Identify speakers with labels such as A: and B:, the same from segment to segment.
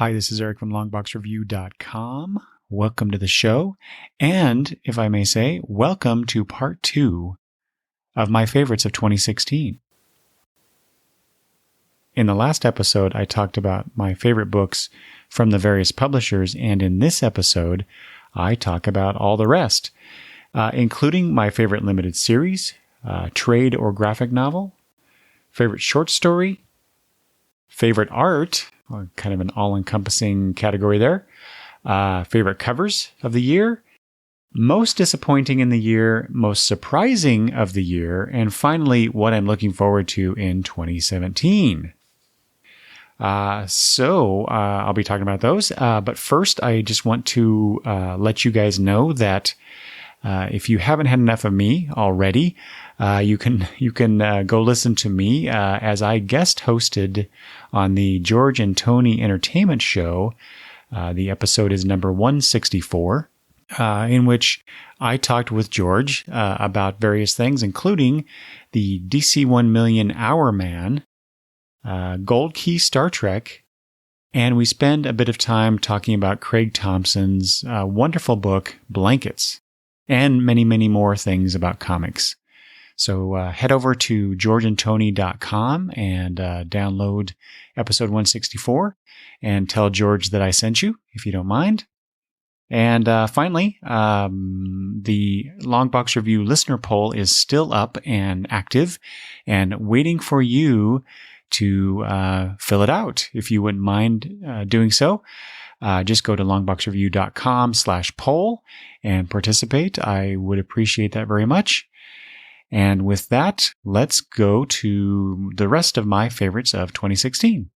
A: Hi, this is Eric from longboxreview.com. Welcome to the show. And if I may say, welcome to part 2 of my favorites of 2016. In the last episode, I talked about my favorite books from the various publishers. And in this episode, I talk about all the rest, including my favorite limited series, trade or graphic novel, favorite short story, favorite art, kind of an all-encompassing category there. Favorite covers of the year, most disappointing in the year, most surprising of the year, and finally, what I'm looking forward to in 2017. So I'll be talking about those. But first, I just want to let you guys know that if you haven't had enough of me already, you can go listen to me as I guest hosted on the George and Tony Entertainment Show. The episode is number 164, in which I talked with George about various things, including the DC 1 Million Hour Man, Gold Key Star Trek, and we spend a bit of time talking about Craig Thompson's wonderful book, Blankets, and many, many more things about comics. So head over to georgeandtony.com and download episode 164 and tell George that I sent you, if you don't mind. And finally, the Longbox Review listener poll is still up and active and waiting for you to fill it out. If you wouldn't mind doing so, just go to longboxreview.com/poll and participate. I would appreciate that very much. And with that, let's go to the rest of my favorites of 2016.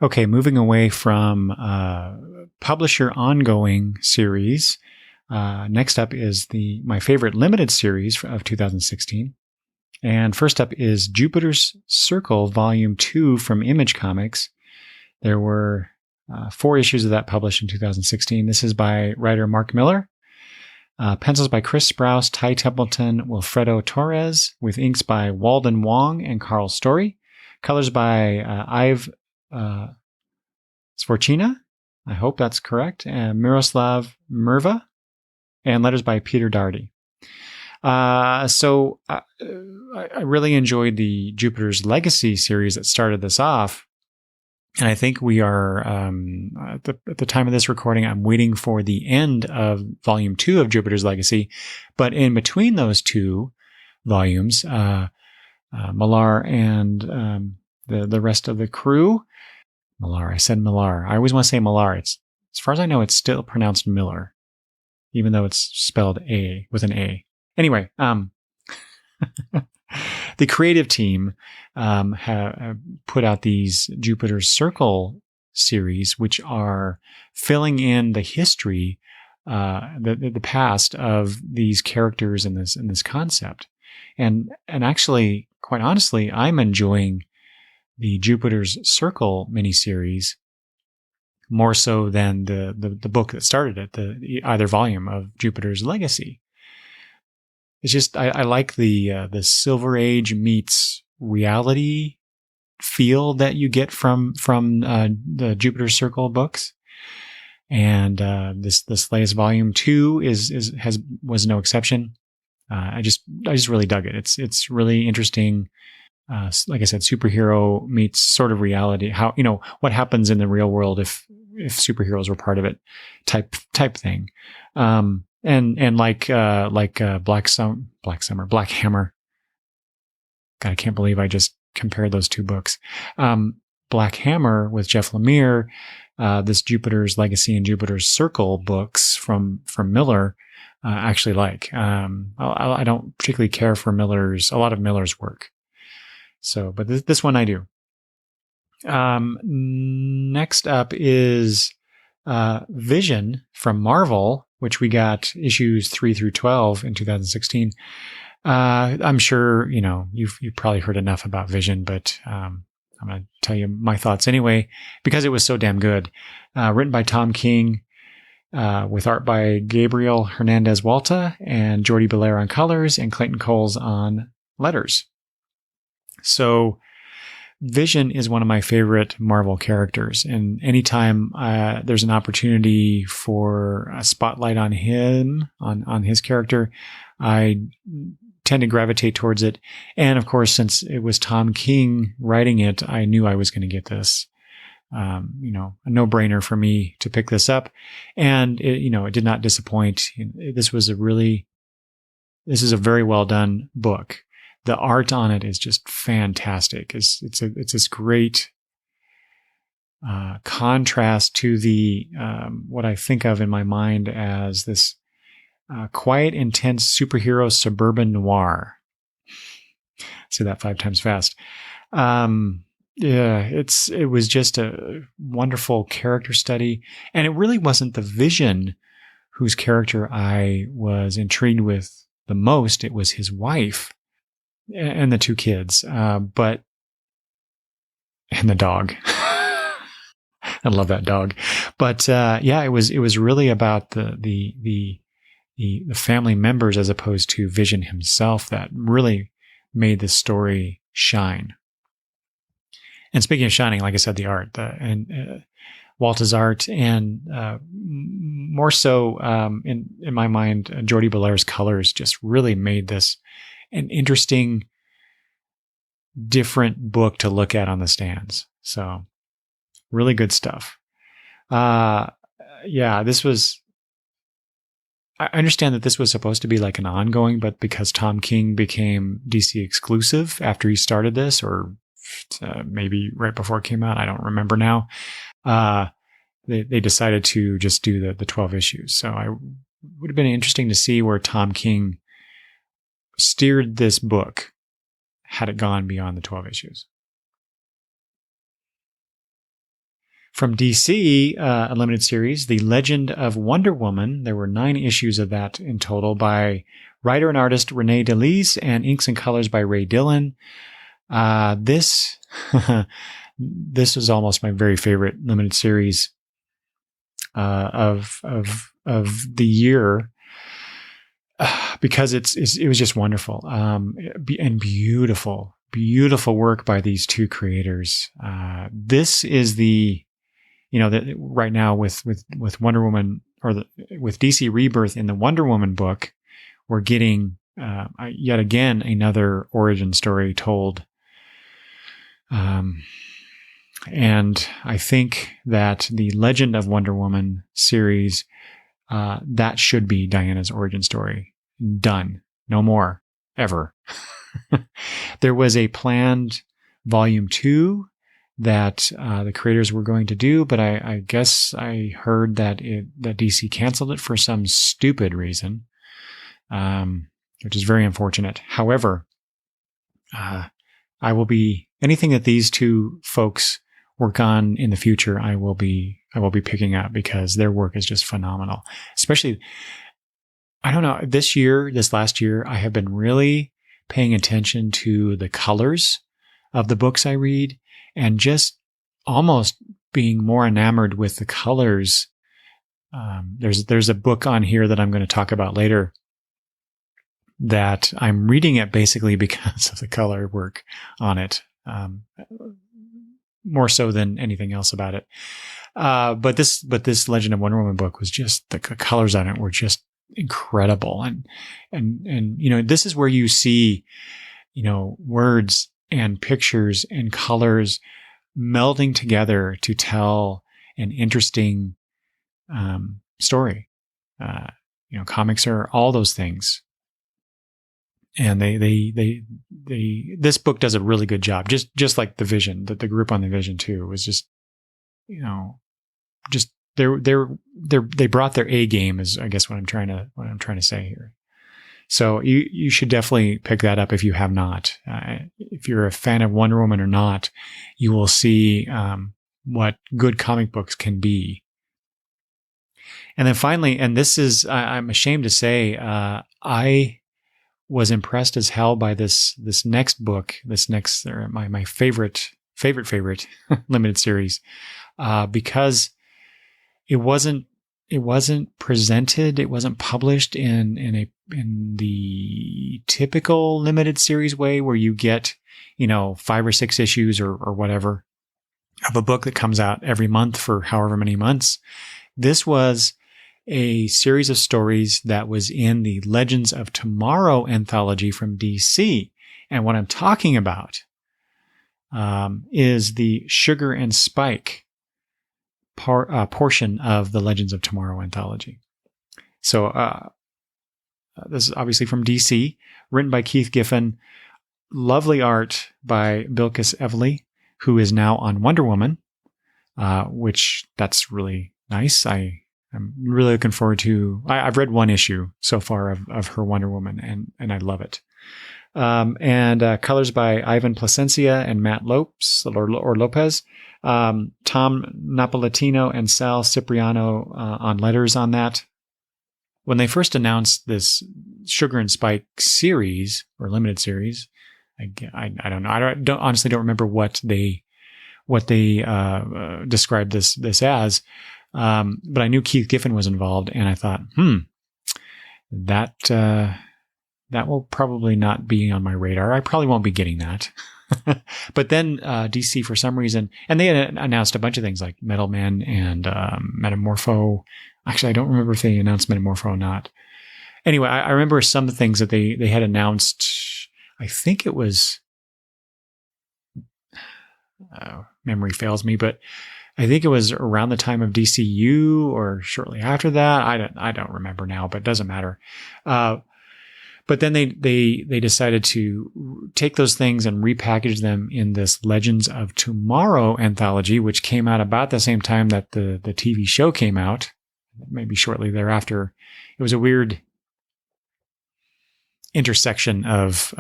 A: Okay, moving away from publisher ongoing series, next up is my favorite limited series of 2016. And first up is Jupiter's Circle, Volume 2 from Image Comics. There were 4 issues of that published in 2016. This is by writer Mark Miller. Pencils by Chris Sprouse, Ty Templeton, Wilfredo Torres, with inks by Walden Wong and Carl Story. Colors by Ive Svorcina, I hope that's correct, and Miroslav Merva, and letters by Peter Darty. So I really enjoyed the Jupiter's Legacy series that started this off. And I think we are, at the time of this recording, I'm waiting for the end of Volume 2 of Jupiter's Legacy. But in between those 2 volumes, Millar and the rest of the crew, Millar, I said Millar. I always want to say Millar. As far as I know, it's still pronounced Miller, even though it's spelled A with an A. Anyway, the creative team have put out these Jupiter's Circle series, which are filling in the history, the past of these characters in this concept. And actually, quite honestly, I'm enjoying the Jupiter's Circle miniseries more so than the book that started it, either volume of Jupiter's Legacy. It's just I like the Silver Age meets reality feel that you get from the Jupiter Circle books, and this latest volume 2 was no exception. I just really dug it. It's really interesting. Like I said, superhero meets sort of reality. How what happens in the real world if superheroes were part of it, type thing. And like Black Hammer. God, I can't believe I just compared those 2 books. Black Hammer with Jeff Lemire, this Jupiter's Legacy and Jupiter's Circle books from Miller, actually like. I don't particularly care for a lot of Miller's work. So, but this one I do. Next up is Vision from Marvel, which we got issues 3 through 12 in 2016. I'm sure, you've probably heard enough about Vision, but I'm going to tell you my thoughts anyway, because it was so damn good. Written by Tom King, with art by Gabriel Hernandez Walta and Jordi Belair on colors and Clayton Coles on letters. So Vision is one of my favorite Marvel characters, and anytime there's an opportunity for a spotlight on him, on his character, I tend to gravitate towards it. And of course, since it was Tom King writing it, I knew I was going to get this. A no-brainer for me to pick this up, and it did not disappoint. This is a very well done book. The art on it is just fantastic. It's this great contrast to the what I think of in my mind as this quiet, intense superhero suburban noir. Say that 5 times fast. It was just a wonderful character study, and it really wasn't the Vision whose character I was intrigued with the most. It was his wife and the 2 kids, and the dog. I love that dog. But it was really about the family members as opposed to Vision himself that really made this story shine. And speaking of shining, like I said, the art and Walt's art, and more so in my mind, Jordi Belaire's colors just really made this an interesting, different book to look at on the stands. So, really good stuff. This was. I understand that this was supposed to be like an ongoing, but because Tom King became DC exclusive after he started this, or maybe right before it came out, I don't remember now. They decided to just do the 12 issues. So I would have been interesting to see where Tom King steered this book had it gone beyond the 12 issues. From DC, a limited series, The Legend of Wonder Woman. There were 9 issues of that in total by writer and artist Renee DeLise and inks and colors by Ray Dillon. This was almost my very favorite limited series of the year because it was just wonderful and beautiful work by these 2 creators. This is right now with Wonder Woman, or with DC Rebirth in the Wonder Woman book, we're getting yet again another origin story told. And I think that the Legend of Wonder Woman series, that should be Diana's origin story. Done. No more. Ever. There was a planned volume 2 that the creators were going to do, but I guess I heard that DC canceled it for some stupid reason, which is very unfortunate. However, I will be anything that these 2 folks work on in the future. I will be picking up because their work is just phenomenal. Especially, I don't know, this last year, I have been really paying attention to the colors of the books I read, and just almost being more enamored with the colors. There's a book on here that I'm going to talk about later that I'm reading it basically because of the color work on it, more so than anything else about it. But this Legend of Wonder Woman book was just, the colors on it were just incredible. And this is where you see, words and pictures and colors melding together to tell an interesting story. Comics are all those things. And this book does a really good job. Just like the Vision, that the group on the Vision too was just, they brought their A game, is I guess what I'm trying to say here. So you should definitely pick that up if you have not. If you're a fan of Wonder Woman or not, you will see what good comic books can be. And then finally, and this is, I'm ashamed to say, I was impressed as hell by this next book, my favorite limited series, because it wasn't presented, it wasn't published in the typical limited series way where you get 5 or 6 issues or whatever of a book that comes out every month for however many months. This was a series of stories that was in the Legends of Tomorrow anthology from DC. And what I'm talking about is the Sugar and Spike portion of the Legends of Tomorrow anthology. So this is obviously from DC, written by Keith Giffen, lovely art by Bilquis Evely, who is now on Wonder Woman, which that's really nice. I'm really looking forward to. I've read 1 issue so far of her Wonder Woman, and I love it. And colors by Ivan Placencia and Matt Lopes or Lopez. Tom Napolitano and Sal Cipriano on letters on that. When they first announced this Sugar and Spike series or limited series, I don't know. I honestly don't remember what they described this as. But I knew Keith Giffen was involved, and I thought, that will probably not be on my radar. I probably won't be getting that. But then DC, for some reason, and they had announced a bunch of things like Metal Men and Metamorpho. Actually, I don't remember if they announced Metamorpho or not. Anyway, I remember some of the things that they had announced. I think it was, memory fails me, but I think it was around the time of DCU or shortly after that. I don't remember now, but it doesn't matter. But then they decided to take those things and repackage them in this Legends of Tomorrow anthology, which came out about the same time that the TV show came out, maybe shortly thereafter. It was a weird intersection of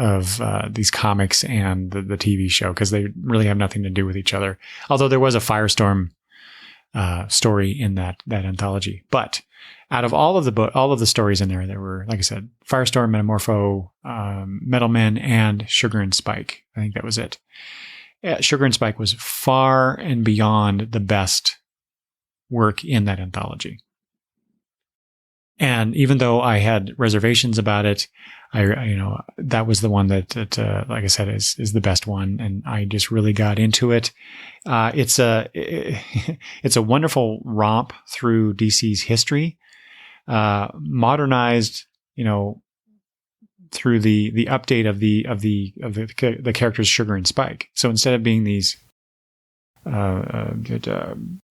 A: these comics and the TV show, because they really have nothing to do with each other. Although there was a Firestorm story in that anthology. But out of all of the stories in there were, like I said, Firestorm, Metamorpho, Metal Men, and Sugar and Spike. I think that was it. Sugar and Spike was far and beyond the best work in that anthology. And even though I had reservations about it, that was the one that like I said, is the best one. And I just really got into it. It's a wonderful romp through DC's history, modernized, through the update of the characters Sugar and Spike. So instead of being these,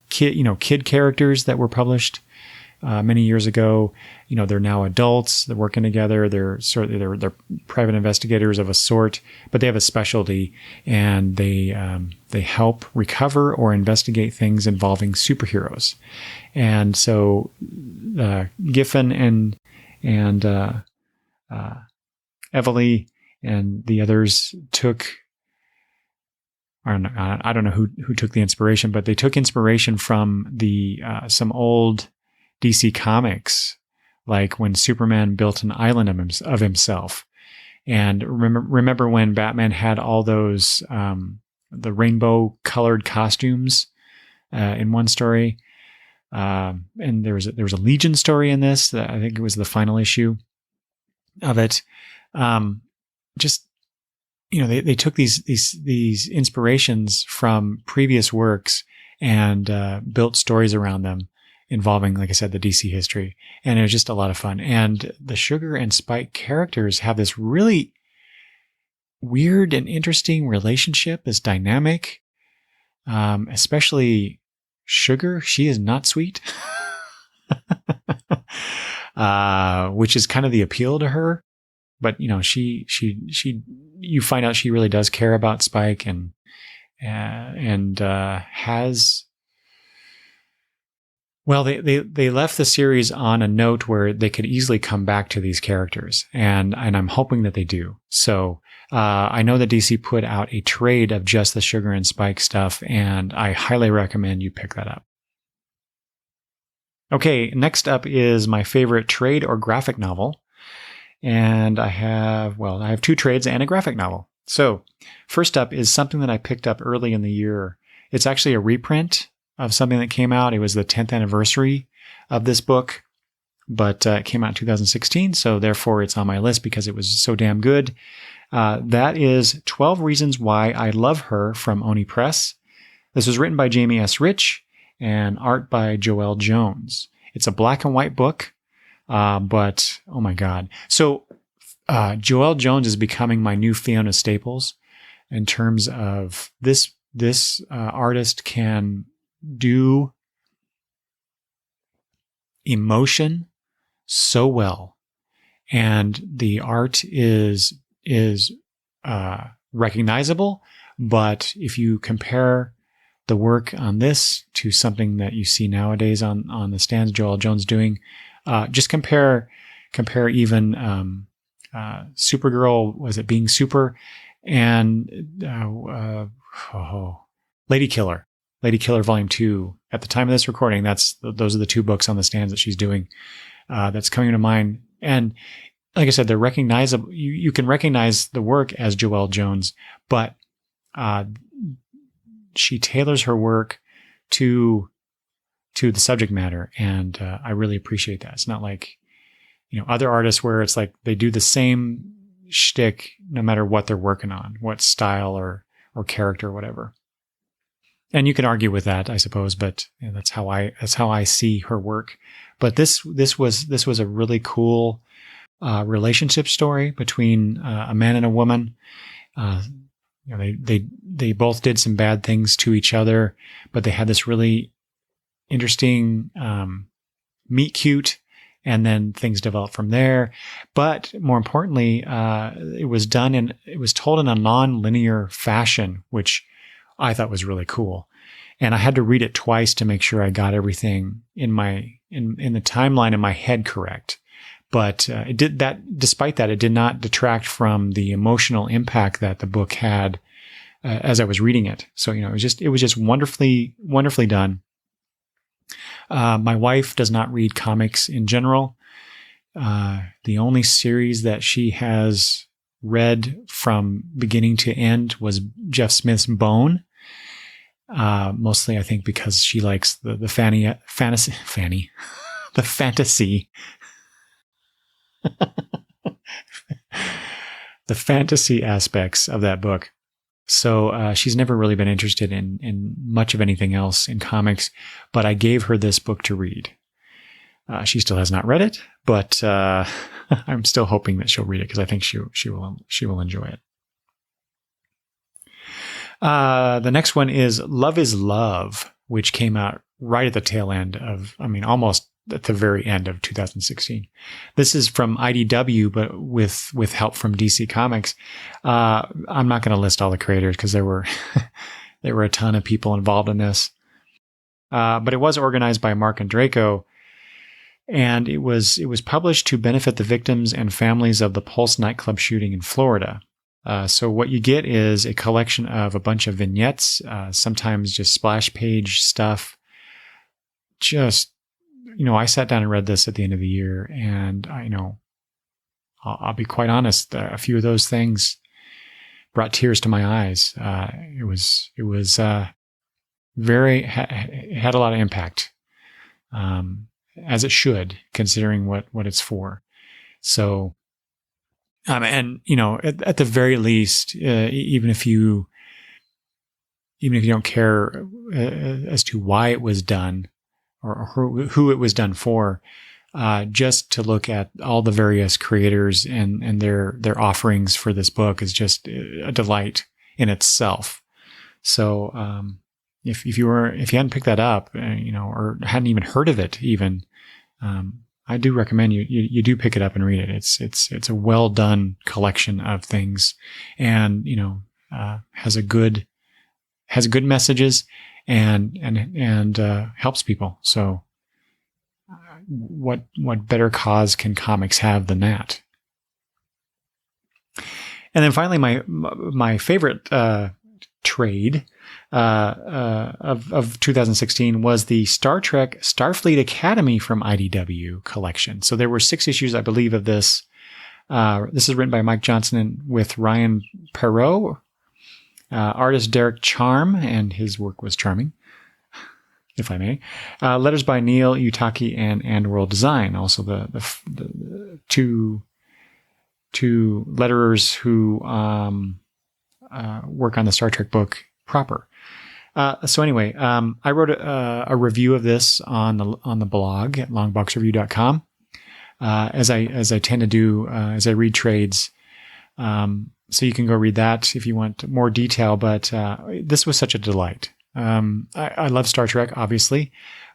A: kid characters that were published many years ago, they're now adults. They're working together. They're private investigators of a sort, but they have a specialty, and they help recover or investigate things involving superheroes. And so Giffen and Evely and the others took. I don't know who took the inspiration, but they took inspiration from some old DC comics, like when Superman built an island of himself. And remember when Batman had all those the rainbow colored costumes in one story, and there was a Legion story in this. I think it was the final issue of it. They took these inspirations from previous works and built stories around them, involving, like I said, the DC history. And it was just a lot of fun. And the Sugar and Spike characters have this really weird and interesting relationship, this dynamic. Especially Sugar. She is not sweet. Which is kind of the appeal to her. But, you find out she really does care about Spike and has. Well, they left the series on a note where they could easily come back to these characters, and I'm hoping that they do. So I know that DC put out a trade of just the Sugar and Spike stuff, and I highly recommend you pick that up. Okay, next up is my favorite trade or graphic novel, and I have 2 trades and a graphic novel. So first up is something that I picked up early in the year. It's actually a reprint of something that came out. It was the 10th anniversary of this book, but it came out in 2016. So therefore it's on my list because it was so damn good. That is 12 Reasons Why I Love Her from Oni Press. This was written by Jamie S. Rich and art by Joelle Jones. It's a black and white book, but oh my God. So Joelle Jones is becoming my new Fiona Staples in terms of this artist can do emotion so well, and the art is recognizable. But if you compare the work on this to something that you see nowadays on the stands Joelle Jones doing, just compare even Supergirl, was it Being Super, and Lady Killer Volume 2. At the time of this recording, those are the two books on the stands that she's doing. That's coming to mind. And like I said, they're recognizable. You can recognize the work as Joelle Jones, but she tailors her work to the subject matter. And I really appreciate that. It's not like, other artists where it's like they do the same shtick no matter what they're working on, what style or character or whatever. And you can argue with that, I suppose, but that's how I see her work. But this was a really cool relationship story between a man and a woman. They both did some bad things to each other, but they had this really interesting meet cute, and then things developed from there. But more importantly, it was told in a non-linear fashion, which I thought was really cool. And I had to read it twice to make sure I got everything in the timeline in my head correct. But it did that. Despite that, it did not detract from the emotional impact that the book had as I was reading it. So it was just wonderfully done. My wife does not read comics in general. The only series that she has read from beginning to end was Jeff Smith's Bone. Mostly, I think, because she likes the fantasy aspects of that book. So she's never really been interested in much of anything else in comics, but I gave her this book to read. She still has not read it, but I'm still hoping that she'll read it because I think she will enjoy it. The next one is Love is Love, which came out right at the tail end almost at the very end of 2016. This is from IDW, but with help from DC Comics. I'm not going to list all the creators because there were a ton of people involved in this. But it was organized by Mark and Draco, and it was published to benefit the victims and families of the Pulse nightclub shooting in Florida. So what you get is a collection of a bunch of vignettes, sometimes just splash page stuff. Just, I sat down and read this at the end of the year, and I'll be quite honest, a few of those things brought tears to my eyes. It was it had a lot of impact, as it should, considering what it's for. So, and at the very least, even if you don't care as to why it was done or who it was done for, just to look at all the various creators and their offerings for this book is just a delight in itself. So, if you hadn't picked that up, or hadn't even heard of it, even, I do recommend you do pick it up and read it. It's a well done collection of things, and has good messages and helps people. So, what better cause can comics have than that? And then finally, my favorite trade of 2016 was the Star Trek Starfleet Academy from IDW collection. So there were 6 issues, I believe, of this. This is written by Mike Johnson with Ryan Perot, artist Derek Charm, and his work was charming, if I may. Letters by Neil Utaki and World Design. Also the two letterers who work on the Star Trek book proper. So anyway, I wrote a review of this on the blog at longboxreview.com, as I tend to do as I read trades. So you can go read that if you want more detail. But this was such a delight. I love Star Trek, obviously,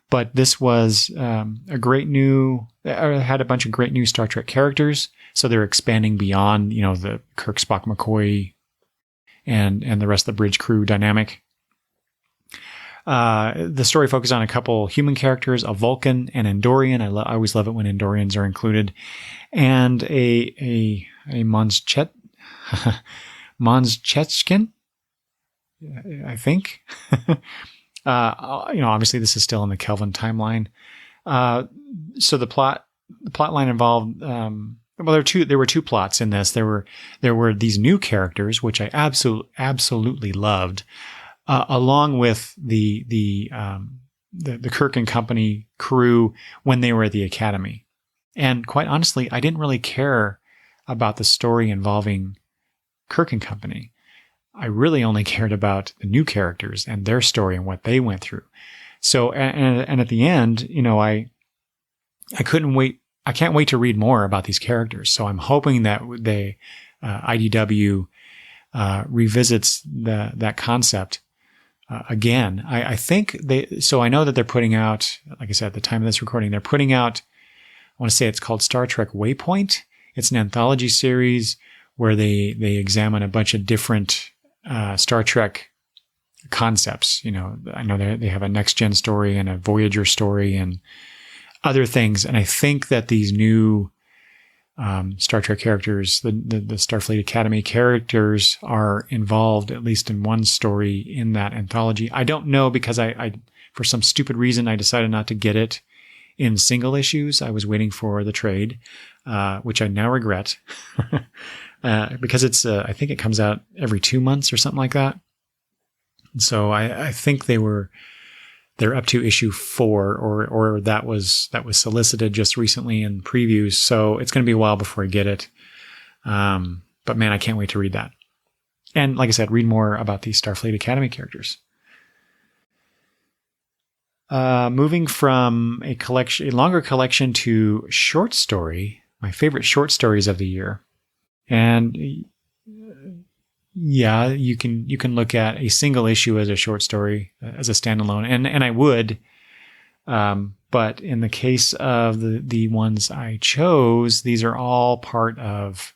A: but this was a great new. I had a bunch of great new Star Trek characters, so they're expanding beyond the Kirk, Spock, McCoy, and the rest of the bridge crew dynamic. The story focused on a couple human characters, a Vulcan and Andorian. I always love it when Andorians are included, and a Monschetchkin, I think. Obviously this is still in the Kelvin timeline. So the plot line involved. There were two plots in this. There were these new characters, which I absolutely loved. Along with the Kirk and Company crew when they were at the Academy. And quite honestly, I didn't really care about the story involving Kirk and Company. I really only cared about the new characters and their story and what they went through. So, and at the end, I couldn't wait. I can't wait to read more about these characters. So I'm hoping that IDW revisits that concept. Again, I think so I know that they're putting out, like I said, at the time of this recording, they're putting out, I want to say it's called Star Trek Waypoint. It's an anthology series where they examine a bunch of different, Star Trek concepts. I know they have a next gen story and a Voyager story and other things. And I think that these new, Star Trek characters, the Starfleet Academy characters are involved at least in one story in that anthology. I don't know because I for some stupid reason, I decided not to get it in single issues. I was waiting for the trade, which I now regret because it's, I think it comes out every 2 months or something like that. And so I think they're up to issue 4 or that was solicited just recently in previews. So it's going to be a while before I get it. But man, I can't wait to read that. And like I said, read more about these Starfleet Academy characters. Moving from a longer collection to short story, my favorite short stories of the year. And yeah, you can look at a single issue as a short story, as a standalone, and I would, but in the case of the ones I chose, these are all part of.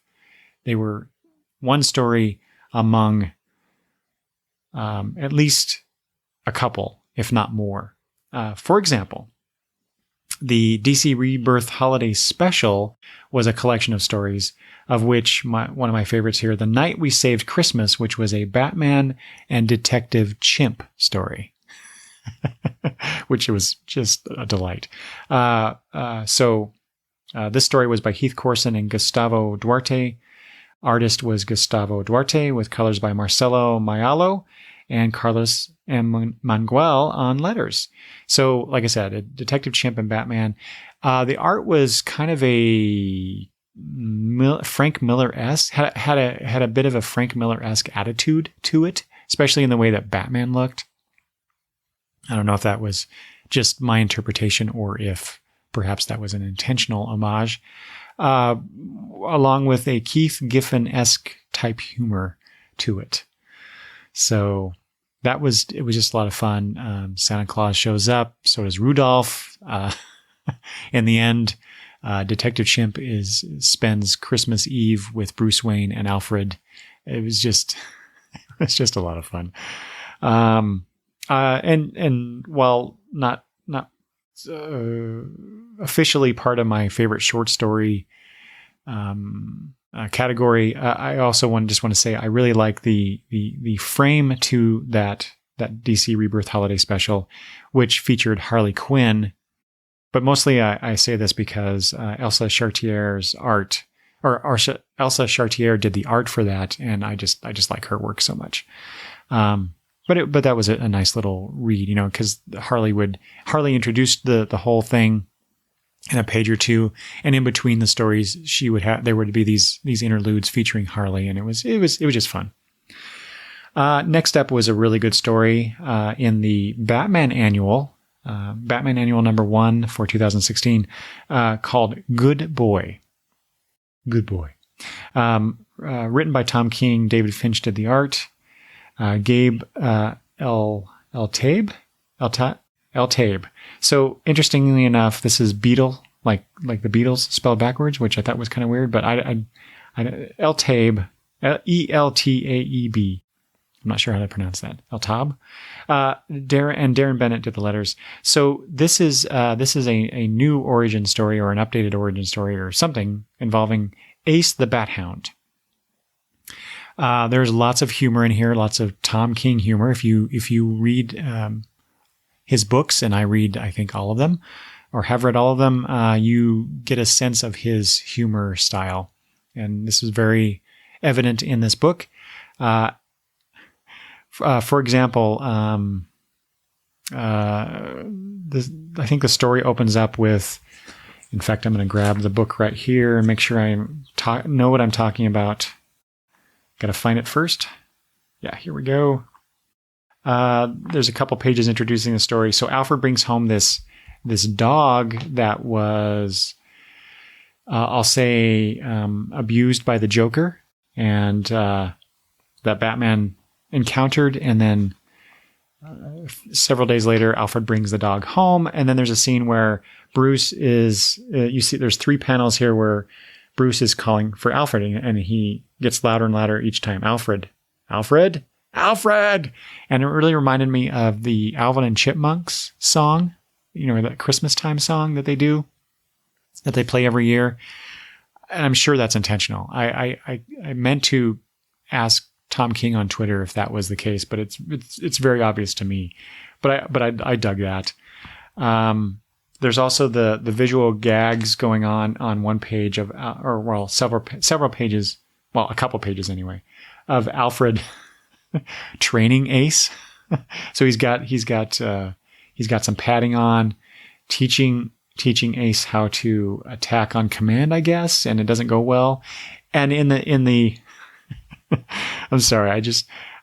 A: They were one story among at least a couple, if not more. For example, the DC Rebirth Holiday Special was a collection of stories, of which one of my favorites here, The Night We Saved Christmas, which was a Batman and Detective Chimp story, which was just a delight. So this story was by Heath Corson and Gustavo Duarte. Artist was Gustavo Duarte with colors by Marcelo Mayalo and Carlos M. Manguel on letters. So, like I said, a Detective Chimp and Batman. The art was kind of a Frank Miller-esque, had a bit of a Frank Miller-esque attitude to it, especially in the way that Batman looked. I don't know if that was just my interpretation or if perhaps that was an intentional homage, along with a Keith Giffen-esque type humor to it. So it was just a lot of fun. Santa Claus shows up, so does Rudolph. In the end, Detective Chimp spends Christmas Eve with Bruce Wayne and Alfred. It was just a lot of fun. And while not officially part of my favorite short story category, I also just want to say I really like the frame to that DC Rebirth Holiday Special, which featured Harley Quinn. But mostly I say this because Elsa Chartier's art, Elsa Chartier did the art for that, and I just like her work so much. But that was a nice little read, because Harley introduced the whole thing and a page or two. And in between the stories, there would be these interludes featuring Harley, and it was just fun. Next up was a really good story in the Batman Annual number 1 for 2016, called Good Boy. Good Boy. Written by Tom King, David Finch did the art. Gabe El-Taib. So interestingly enough, this is Beatle, like the Beatles spelled backwards, which I thought was kind of weird. But El-Taib, Eltaeb. I'm not sure how to pronounce that. El-Taib. Darren Bennett did the letters. So this is a new origin story, or an updated origin story, or something involving Ace the Bat Hound. There's lots of humor in here, lots of Tom King humor. If you read his books, and I read, I think, all of them, or have read all of them, you get a sense of his humor style. And this is very evident in this book. For example, I think the story opens up with, in fact, I'm going to grab the book right here and make sure I know what I'm talking about. Got to find it first. Yeah, here we go. There's a couple pages introducing the story. So Alfred brings home this dog that was, I'll say, abused by the Joker, and that Batman encountered. And then several days later, Alfred brings the dog home. And then there's a scene where Bruce is, you see, there's 3 panels here where Bruce is calling for Alfred, and he gets louder and louder each time. Alfred, Alfred, Alfred. And it really reminded me of the Alvin and Chipmunks song, that Christmas time song that they do, that they play every year. And I'm sure that's intentional. I meant to ask Tom King on Twitter if that was the case, but it's very obvious to me. But I dug that. There's also the visual gags going on one page of, several pages, a couple pages anyway, of Alfred training Ace. So he's got some padding on, teaching Ace how to attack on command, I guess, and it doesn't go well. And in the I'm sorry,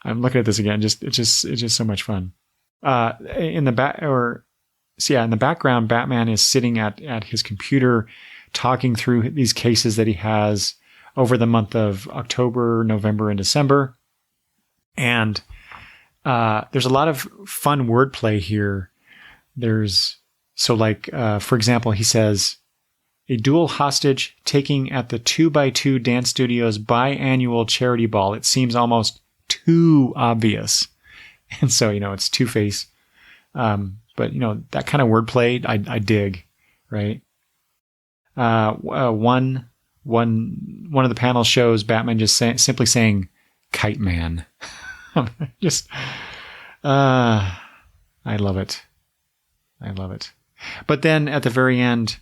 A: I'm looking at this again. It's just so much fun. In the background, Batman is sitting at his computer, talking through these cases that he has over the month of October, November, and December. And there's a lot of fun wordplay here. For example, he says, a dual hostage taking at the 2x2 Dance Studios biannual charity ball. It seems almost too obvious. And so, it's Two-Face. But that kind of wordplay, I dig, right? One of the panels shows Batman just simply saying "Kite Man." I love it. I love it. But then at the very end,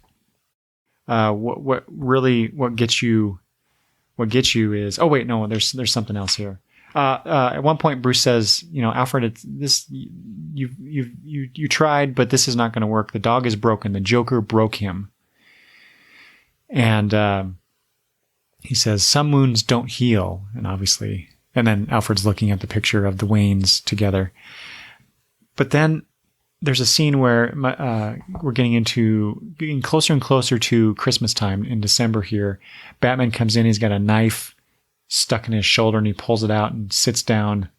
A: what gets you is, oh wait, no, there's something else here. At one point, Bruce says, Alfred, you tried, but this is not going to work. The dog is broken. The Joker broke him. And he says, some wounds don't heal. And then Alfred's looking at the picture of the Waynes together. But then there's a scene where we're getting closer and closer to Christmas time in December here. Batman comes in. He's got a knife stuck in his shoulder, and he pulls it out and sits down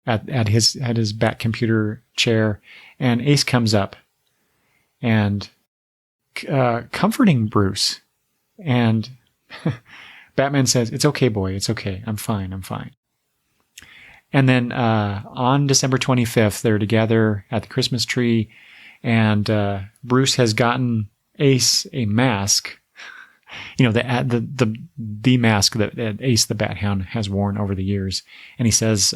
A: at his back computer chair. And Ace comes up and comforting Bruce. And Batman says, "It's okay, boy. It's okay. I'm fine. And then on December 25th, they're together at the Christmas tree, and Bruce has gotten Ace a mask. The mask that Ace the Bat Hound has worn over the years. And he says,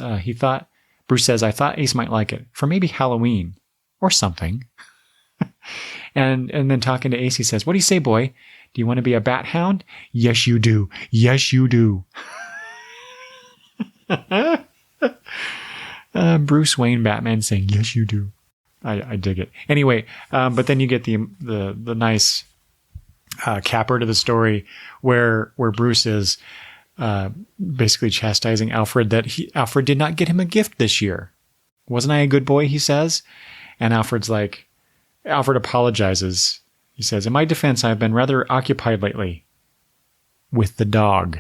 A: Bruce says, I thought Ace might like it for maybe Halloween or something. and then talking to Ace, he says, what do you say, boy? Do you want to be a Bat Hound? Yes, you do. Yes, you do. Bruce Wayne Batman saying, yes, you do. I dig it. Anyway, but then you get the nice capper to the story where Bruce is basically chastising Alfred that Alfred did not get him a gift this year. Wasn't I a good boy, he says? And Alfred apologizes. He says, in my defense, I've been rather occupied lately with the dog.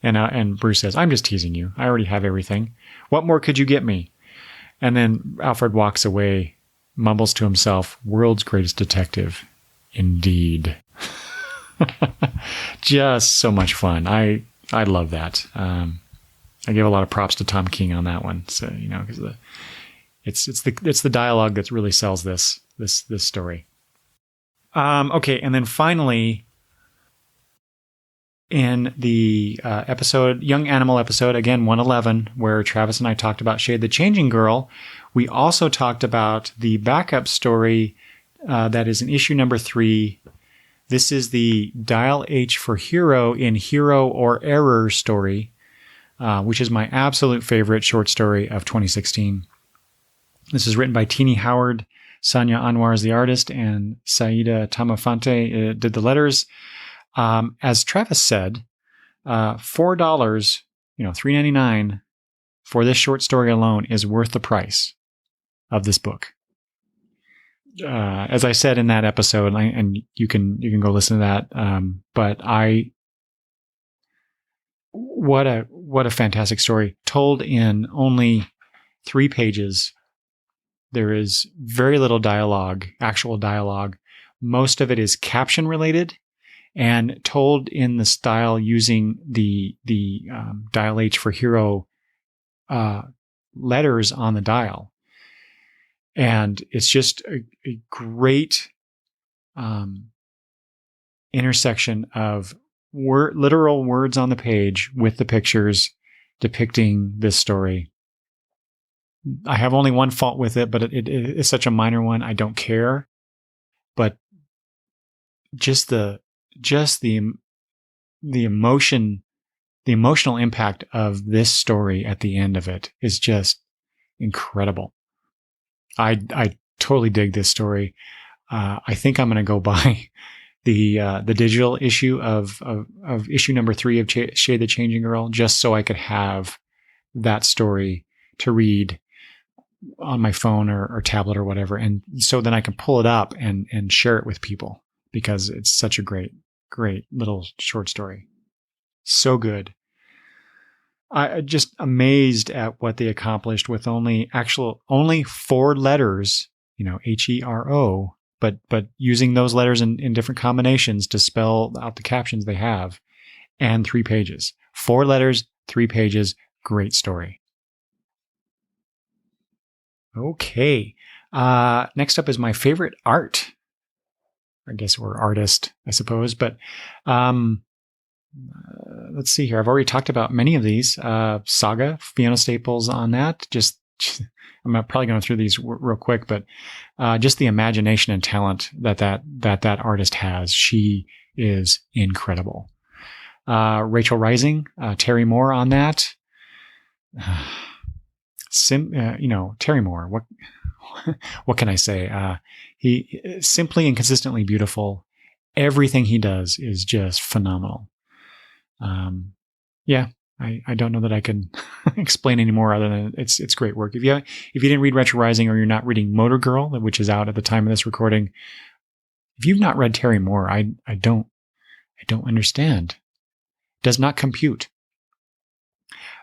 A: And Bruce says, I'm just teasing you. I already have everything. What more could you get me? And then Alfred walks away, mumbles to himself, world's greatest detective. Indeed. Just so much fun. I love that. I give a lot of props to Tom King on that one. So, because it's the dialogue that really sells this story. Okay. And then finally, in the Young Animal episode, again, 111, where Travis and I talked about Shade the Changing Girl, we also talked about the backup story that is in issue number 3. This is the Dial H for Hero in Hero or Error story, which is my absolute favorite short story of 2016. This is written by Teenie Howard. Sonia Anwar is the artist, and Saida Tamafante did the letters. As Travis said, $4, $3.99 for this short story alone is worth the price of this book. As I said in that episode, and you can go listen to that. But what a fantastic story told in only 3 pages. There is very little dialogue, actual dialogue. Most of it is caption related and told in the style using the Dial H for Hero letters on the dial. And it's just a great intersection of literal words on the page with the pictures depicting this story. I have only one fault with it, but it is such a minor one. I don't care. But just the emotion, the emotional impact of this story at the end of it is just incredible. I totally dig this story. I think I'm going to go buy the digital issue of issue number 3 of Shade the Changing Girl, just so I could have that story to read on my phone or tablet or whatever. And so then I can pull it up and share it with people, because it's such a great little short story. So good. I just amazed at what they accomplished with only 4 letters, HERO, but using those letters in different combinations to spell out the captions they have, and 3 pages. 4 letters, 3 pages, great story. Okay. Next up is my favorite art. I guess, or artist, I suppose. But let's see here. I've already talked about many of these. Saga, Fiona Staples on that. I'm probably going through these real quick, but just the imagination and talent that artist has. She is incredible. Rachel Rising, Terry Moore on that. Terry Moore. What can I say? He simply and consistently beautiful. Everything he does is just phenomenal. I don't know that I can explain any more other than it's great work. If you didn't read Retro Rising, or you're not reading Motor Girl, which is out at the time of this recording, if you've not read Terry Moore, I don't understand. Does not compute.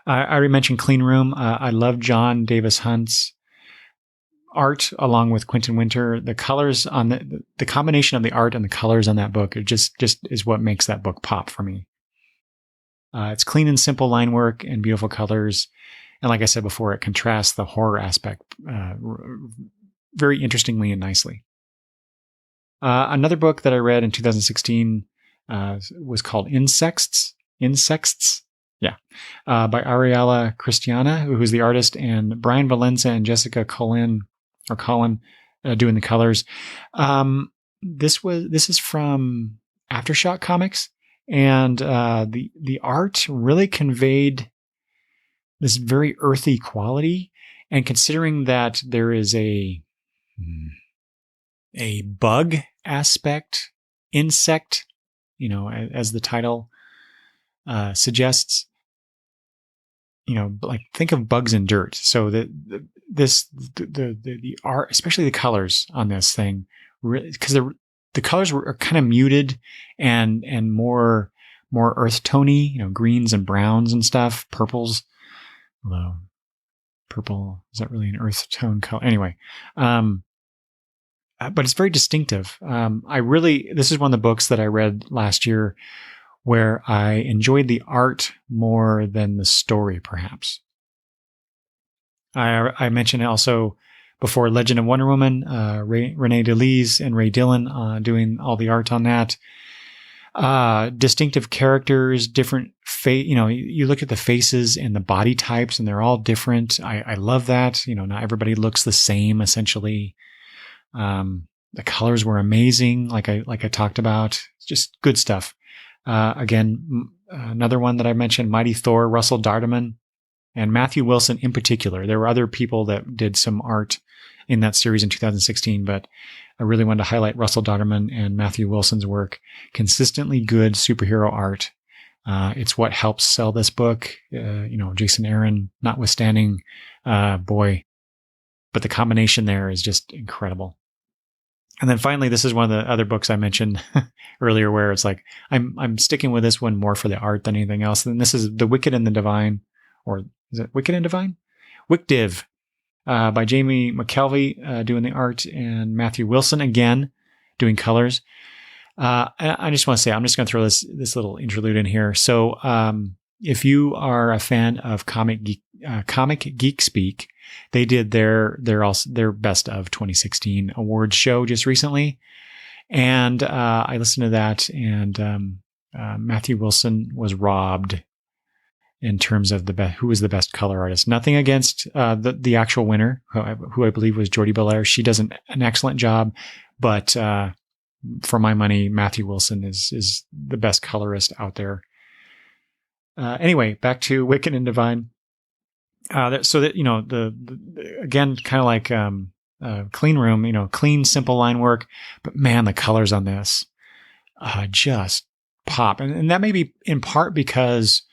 A: I already mentioned Clean Room. I love John Davis Hunt's art along with Quentin Winter. The colors on the combination of the art and the colors on that book just is what makes that book pop for me. It's clean and simple line work and beautiful colors. And like I said before, it contrasts the horror aspect very interestingly and nicely. Another book that I read in 2016 was called Insects. Yeah. By Ariella Christiana, who's the artist, and Brian Valenza and Jessica Colin doing the colors. This is from Aftershock Comics, and the art really conveyed this very earthy quality. And considering that there is a bug aspect insect, as the title suggests. Like think of bugs and dirt. So the art, especially the colors on this thing, because the colors are kind of muted and more earth tony, greens and browns and stuff, purples. Although purple, is that really an earth tone color? Anyway, but it's very distinctive. This is one of the books that I read last year where I enjoyed the art more than the story, perhaps. I mentioned also before Legend of Wonder Woman, Renee DeLise and Ray Dillon doing all the art on that. Distinctive characters, different you look at the faces and the body types and they're all different. I love that. Not everybody looks the same, essentially. The colors were amazing, like I talked about. Just good stuff. Again, another one that I mentioned, Mighty Thor, Russell Darderman, and Matthew Wilson in particular. There were other people that did some art in that series in 2016, but I really wanted to highlight Russell Darderman and Matthew Wilson's work. Consistently good superhero art. It's what helps sell this book. Jason Aaron notwithstanding, boy, but the combination there is just incredible. And then finally, this is one of the other books I mentioned earlier where it's like, I'm sticking with this one more for the art than anything else. And this is The Wicked and the Divine, or is it Wicked and Divine? WickDiv, by Jamie McKelvey, doing the art, and Matthew Wilson again doing colors. I just want to say, I'm just going to throw this little interlude in here. So, if you are a fan of Comic Geek Speak, they did their best of 2016 awards show just recently. And, I listened to that, and, Matthew Wilson was robbed in terms of who was the best color artist. Nothing against, the actual winner, who I believe was Jordi Belair. She does an excellent job, but, for my money, Matthew Wilson is the best colorist out there. Anyway, back to Wicked and Divine. So that, again, kind of like, Clean Room, clean, simple line work, but man, the colors on this, just pop. And that may be in part because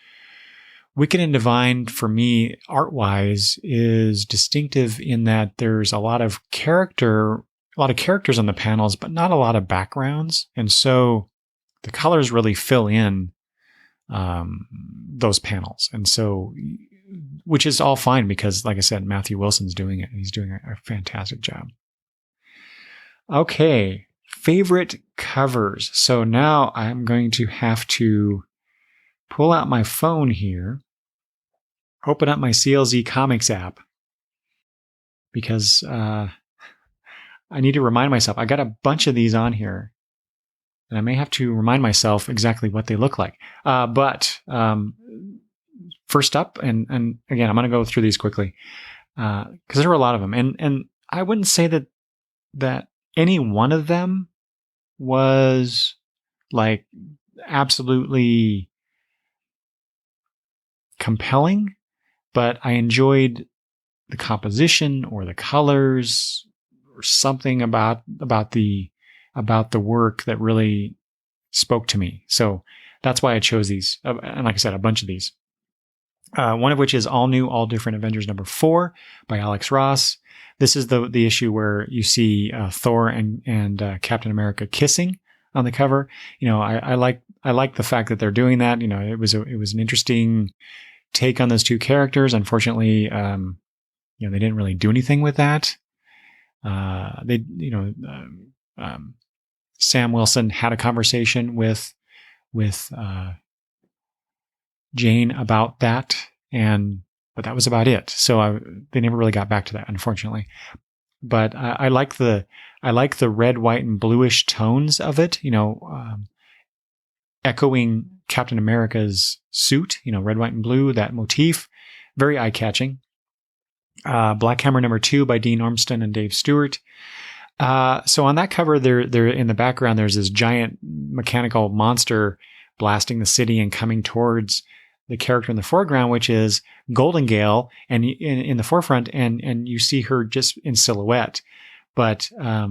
A: Wicked and Divine, for me, art-wise, is distinctive in that there's a lot of characters on the panels, but not a lot of backgrounds. And so the colors really fill in those panels. And so, which is all fine because, like I said, Matthew Wilson's doing it. He's doing a fantastic job. Okay. Favorite covers. So now I'm going to have to pull out my phone here, open up my CLZ Comics app, because I need to remind myself. I got a bunch of these on here, and I may have to remind myself exactly what they look like. But first up, and again, I'm going to go through these quickly because there were a lot of them, and I wouldn't say that any one of them was like absolutely compelling, but I enjoyed the composition or the colors or something about the work that really spoke to me. So that's why I chose these. And like I said, a bunch of these. One of which is All New, All Different Avengers #4 by Alex Ross. This is the issue where you see Thor and Captain America kissing on the cover. I like the fact that they're doing that. It was an interesting take on those two characters. Unfortunately, they didn't really do anything with that. Sam Wilson had a conversation with Jane about that, but that was about it. So they never really got back to that, unfortunately. But I like the red, white, and bluish tones of it. Echoing Captain America's suit. Red, white, and blue. That motif, very eye catching. Black Hammer #2 by Dean Ormston and Dave Stewart. So on that cover, they're in the background. There's this giant mechanical monster blasting the city and coming towards the character in the foreground, which is Golden Gale, and in the forefront, and you see her just in silhouette. But I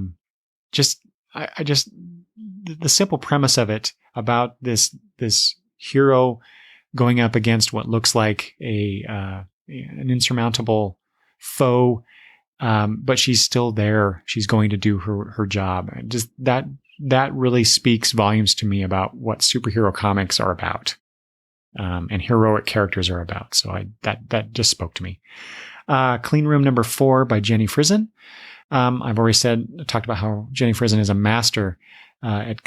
A: just the simple premise of it about this hero going up against what looks like an insurmountable foe, but she's still there. She's going to do her job. And just that really speaks volumes to me about what superhero comics are about, and heroic characters are about. So that just spoke to me. Clean Room number 4 by Jenny Frison. I've already talked about how Jenny Frison is a master at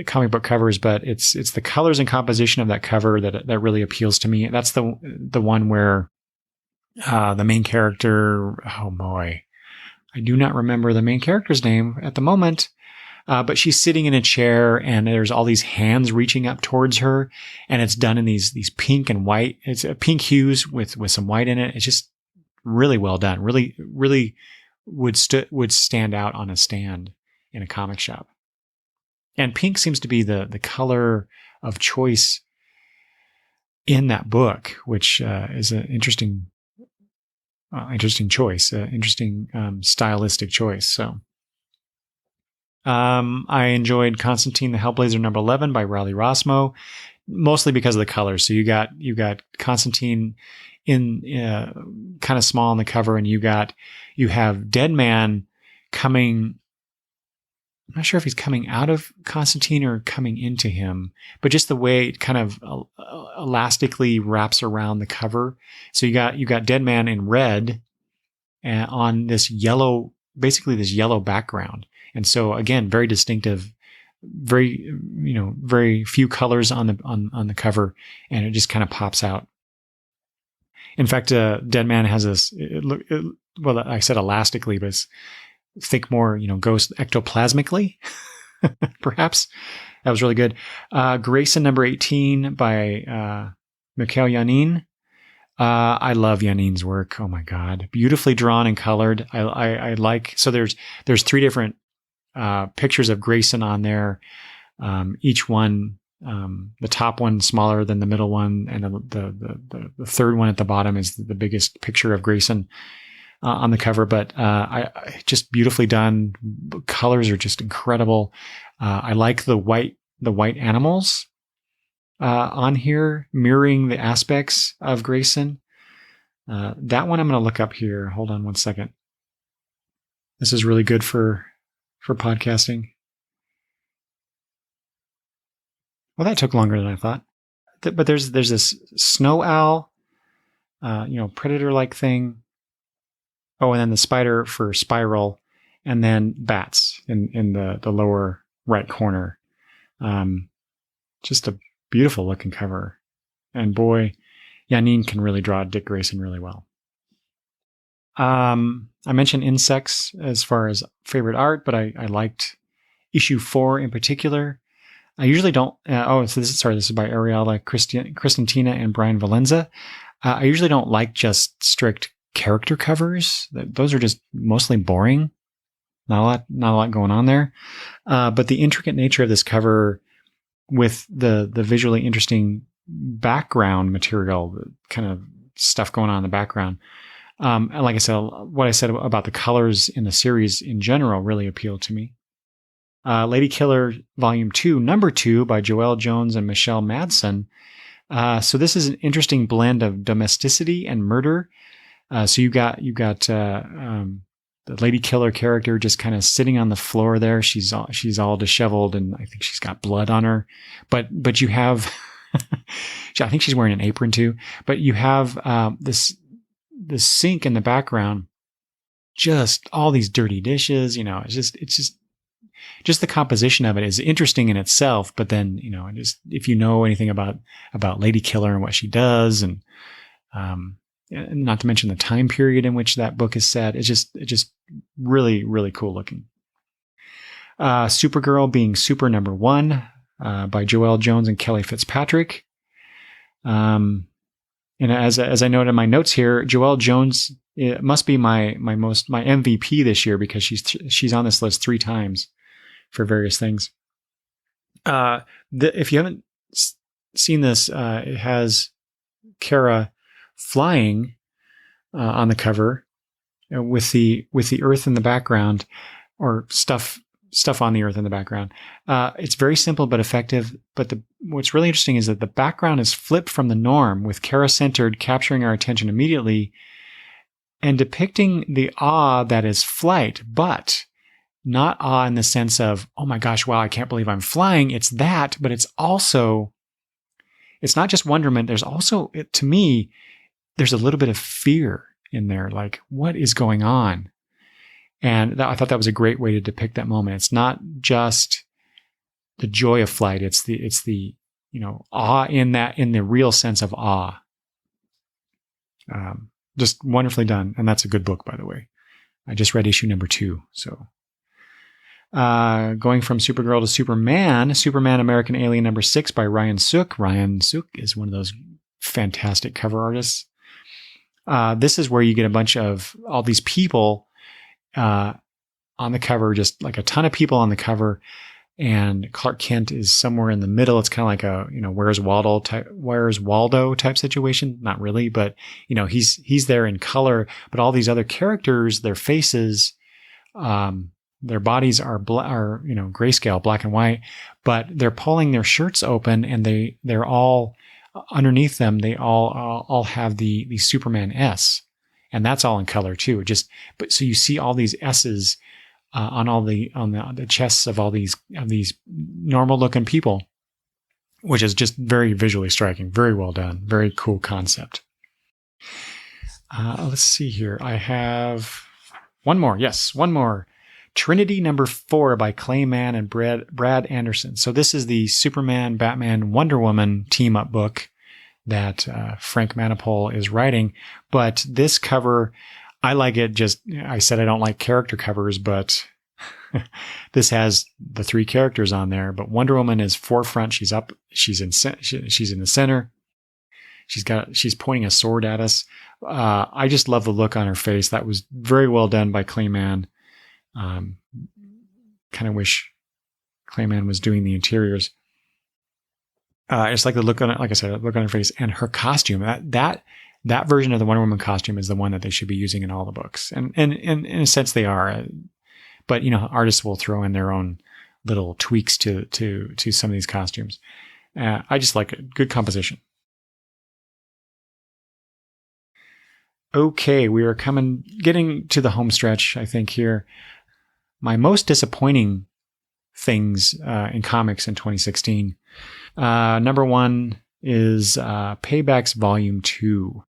A: comic book covers, but it's the colors and composition of that cover that really appeals to me. That's the one where the main character, oh boy, I do not remember the main character's name at the moment, but she's sitting in a chair and there's all these hands reaching up towards her, and it's done in these pink and white. It's pink hues with some white in it. It's just really well done. Really, really would stand out on a stand in a comic shop. And pink seems to be the color of choice in that book, which is an interesting choice, interesting stylistic choice. So I enjoyed Constantine the Hellblazer number 11 by Riley Rossmo, mostly because of the colors. So you got Constantine in kind of small on the cover, and you have Deadman coming. I'm not sure if he's coming out of Constantine or coming into him, but just the way it kind of elastically wraps around the cover. So you got Deadman in red and on this yellow, basically this yellow background. And so again, very distinctive, very few colors on the cover, and it just kind of pops out. In fact, Deadman has this, well, I said elastically, but think more, goes ectoplasmically, perhaps. That was really good. Grayson number 18 by Mikhail Yanin. I love Yanin's work. Oh my God. Beautifully drawn and colored. I like, so there's 3 different pictures of Grayson on there. Each one, the top one smaller than the middle one, and the third one at the bottom is the biggest picture of Grayson on the cover. But I just beautifully done. Colors are just incredible. I like the white animals on here, mirroring the aspects of Grayson. That one I'm going to look up here. Hold on one second. This is really good for podcasting. Well, that took longer than I thought. But there's this snow owl, predator-like thing. Oh, and then the spider for Spiral, and then bats in the lower right corner. Just a beautiful looking cover. And boy, Yanin can really draw Dick Grayson really well. I mentioned Insects as far as favorite art, but I liked issue 4 in particular. I usually don't. This is by Ariella Cristantina and Brian Valenza. I usually don't like just strict character covers. Those are just mostly boring. Not a lot going on there. But the intricate nature of this cover, with the visually interesting background material, the kind of stuff going on in the background. And like I said, what I said about the colors in the series in general really appealed to me. Lady Killer Volume 2, Number 2 by Joelle Jones and Michelle Madsen. So this is an interesting blend of domesticity and murder. So you got the Lady Killer character just kind of sitting on the floor there. She's all disheveled, and I think she's got blood on her. But you have, I think she's wearing an apron too. But you have this sink in the background, just all these dirty dishes. It's just the composition of it is interesting in itself. But then if you know anything about Lady Killer and what she does, and not to mention the time period in which that book is set, it's just really, really cool looking. Supergirl Being Super number 1 by Joelle Jones and Kelly Fitzpatrick. And as I noted in my notes here, Joelle Jones, it must be my MVP this year, because she's on this list 3 times for various things. If you haven't seen this, it has Kara flying on the cover with the earth in the background, or stuff stuff on the earth in the background. It's very simple but effective. But what's really interesting is that the background is flipped from the norm, with Kara centered, capturing our attention immediately and depicting the awe that is flight, but not awe in the sense of, oh my gosh, wow, I can't believe I'm flying. It's that, but it's not just wonderment. There's also, to me, there's a little bit of fear in there. Like, what is going on? And I thought that was a great way to depict that moment. It's not just the joy of flight. It's the awe in the real sense of awe. Just wonderfully done. And that's a good book, by the way. I just read issue number 2. So, going from Supergirl to Superman American Alien number 6 by Ryan Sook. Ryan Sook is one of those fantastic cover artists. This is where you get a bunch of all these people on the cover, just like a ton of people on the cover, and Clark Kent is somewhere in the middle. It's kind of like a, Where's Waldo type situation. Not really, but he's there in color, but all these other characters, their faces, their bodies are grayscale, black and white, but they're pulling their shirts open, and they're all underneath them. They all have the Superman S. And that's all in color too. But so you see all these S's on the chests of all these normal looking people, which is just very visually striking. Very well done. Very cool concept. Let's see here. I have one more. Yes, one more. Trinity number 4 by Clayman and Brad Anderson. So this is the Superman, Batman, Wonder Woman team up book that Frank Manapul is writing. But this cover, I like it. I said I don't like character covers, but this has the 3 characters on there. But Wonder Woman is forefront. She's up. She's in the center. She's pointing a sword at us. I just love the look on her face. That was very well done by Clayman. Kind of wish Clayman was doing the interiors. It's like the look on it, like I said, the look on her face and her costume. That version of the Wonder Woman costume is the one that they should be using in all the books, and in a sense they are. But artists will throw in their own little tweaks to some of these costumes. I just like it. Good composition. Okay, we are getting to the home stretch, I think here. My most disappointing things in comics in 2016. Number 1 is Paybacks Volume 2.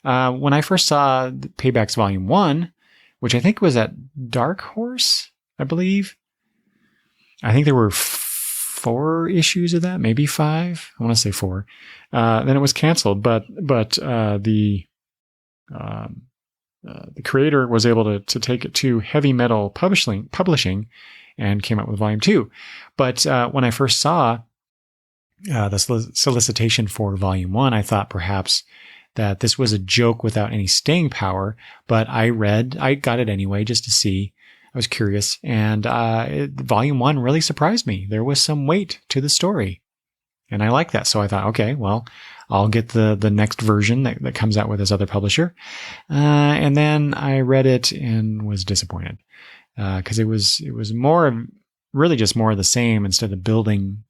A: When I first saw Paybacks Volume 1, which I think was at Dark Horse, I believe. I think there were 4 issues of that, maybe 5. I want to say 4. Then it was canceled, but the creator was able to take it to Heavy Metal Publishing and came up with Volume 2. But when I first saw the solicitation for Volume 1, I thought perhaps that this was a joke without any staying power, but I got it anyway just to see. I was curious, and Volume 1 really surprised me. There was some weight to the story, and I like that. So I thought, okay, well, I'll get the next version that comes out with this other publisher. And then I read it and was disappointed because it was really just more of the same instead of building,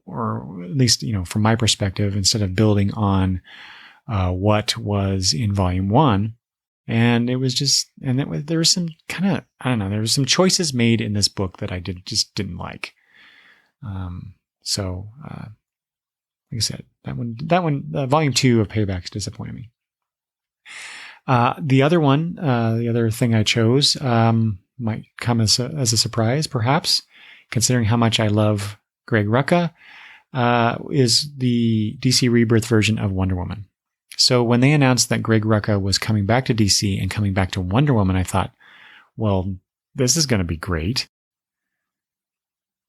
A: or at least, from my perspective, instead of building on what was in Volume 1. And it was there was some kind of, I don't know, there was some choices made in this book that I didn't like. So, like I said, that one, Volume 2 of Paybacks disappointed me. The other one, the other thing I chose, might come as a surprise, perhaps, considering how much I love Greg Rucka, is the DC Rebirth version of Wonder Woman. So when they announced that Greg Rucka was coming back to DC and coming back to Wonder Woman, I thought, well, this is going to be great.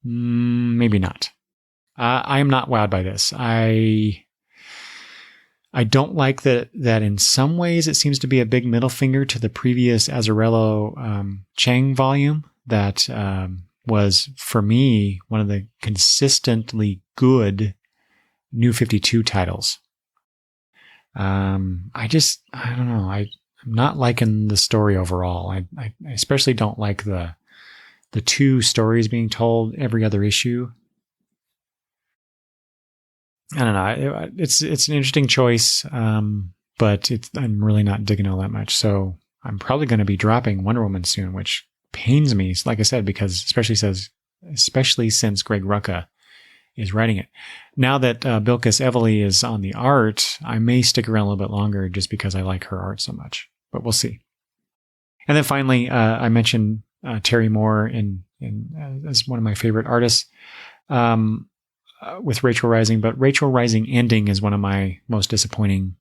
A: Maybe not. I am not wowed by this. I don't like that in some ways it seems to be a big middle finger to the previous Azzarello Chang volume that was, for me, one of the consistently good New 52 titles. I don't know. I'm not liking the story overall. I especially don't like the the two stories being told every other issue. I don't know. It's an interesting choice, but I'm really not digging all that much. So I'm probably going to be dropping Wonder Woman soon, which pains me, like I said, because especially since Greg Rucka is writing it. Now that Bilquis Evely is on the art, I may stick around a little bit longer just because I like her art so much. But we'll see. And then finally, I mentioned Terry Moore as one of my favorite artists with Rachel Rising. But Rachel Rising ending is one of my most disappointing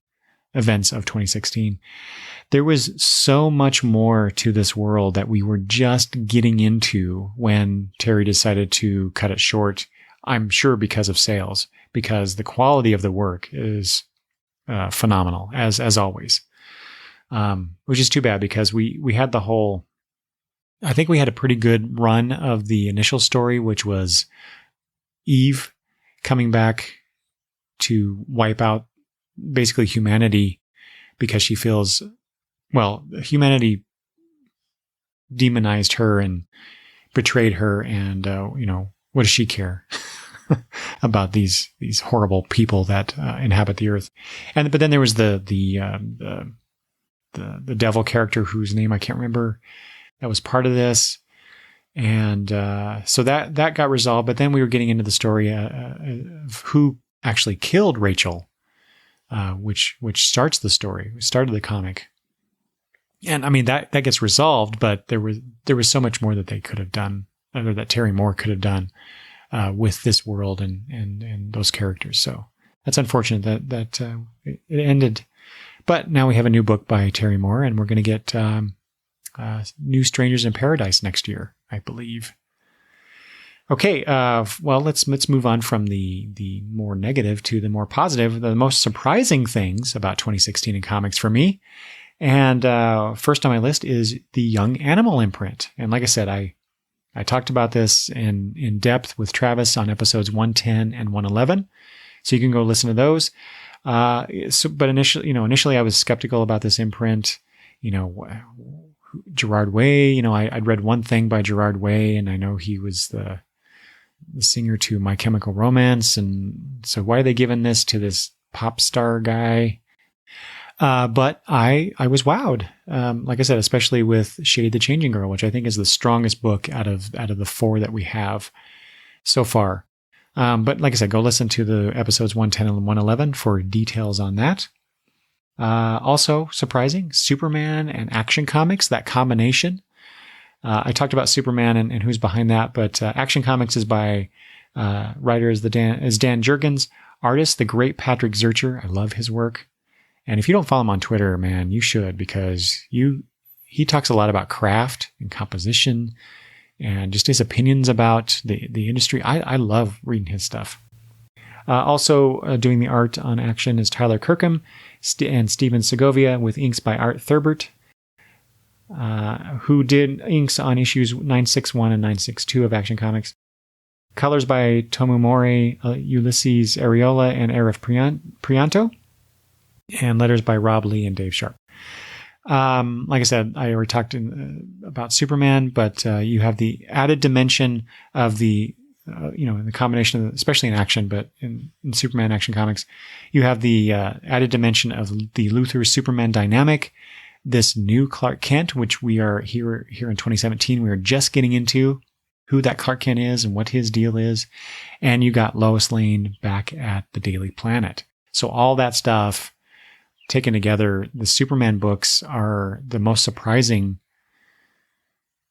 A: events of 2016. There was so much more to this world that we were just getting into when Terry decided to cut it short. I'm sure because of sales, because the quality of the work is phenomenal, as always. Which is too bad because we had I think we had a pretty good run of the initial story, which was Eve coming back to wipe out basically humanity because she feels, humanity demonized her and betrayed her. And, what does she care about these horrible people that inhabit the earth? But then there was the devil character whose name I can't remember that was part of this. And so that got resolved. But then we were getting into the story of who actually killed Rachel, which starts the story, started the comic. And I mean, that gets resolved, but there was so much more that they could have done, or that Terry Moore could have done with this world and those characters. So that's unfortunate that it ended. But now we have a new book by Terry Moore, and we're going to get New Strangers in Paradise next year, I believe. Okay, let's move on from the more negative to the more positive, the most surprising things about 2016 in comics for me. And first on my list is the Young Animal imprint. And like I said, I talked about this in depth with Travis on episodes 110 and 111. So you can go listen to those. But initially I was skeptical about this imprint. Gerard Way, I'd read one thing by Gerard Way, and I know he was the singer to My Chemical Romance. And so why are they giving this to this pop star guy? But I was wowed. Like I said, especially with Shade the Changing Girl, which I think is the strongest book out of the four that we have so far. But like I said, go listen to the episodes 110 and 111 for details on that. Also surprising, Superman and Action Comics, that combination. I talked about Superman and who's behind that, but Action Comics is by writer is Dan Jurgens, artist, the great Patrick Zurcher. I love his work. And if you don't follow him on Twitter, man, you should, because he talks a lot about craft and composition and just his opinions about the industry. I love reading his stuff. Also doing the art on Action is Tyler Kirkham and Steven Segovia with inks by Art Thurbert, who did inks on issues 961 and 962 of Action Comics. Colors by Tomumori, Ulysses Areola, and Arif Prianto. And letters by Rob Lee and Dave Sharp. Like I said, I already talked about Superman, but you have the added dimension of the combination of, especially in Action, but in Superman Action Comics, you have the added dimension of the Luthor Superman dynamic, this new Clark Kent, which we are here in 2017, we are just getting into who that Clark Kent is and what his deal is. And you got Lois Lane back at the Daily Planet. So all that stuff taken together, the Superman books are the most surprising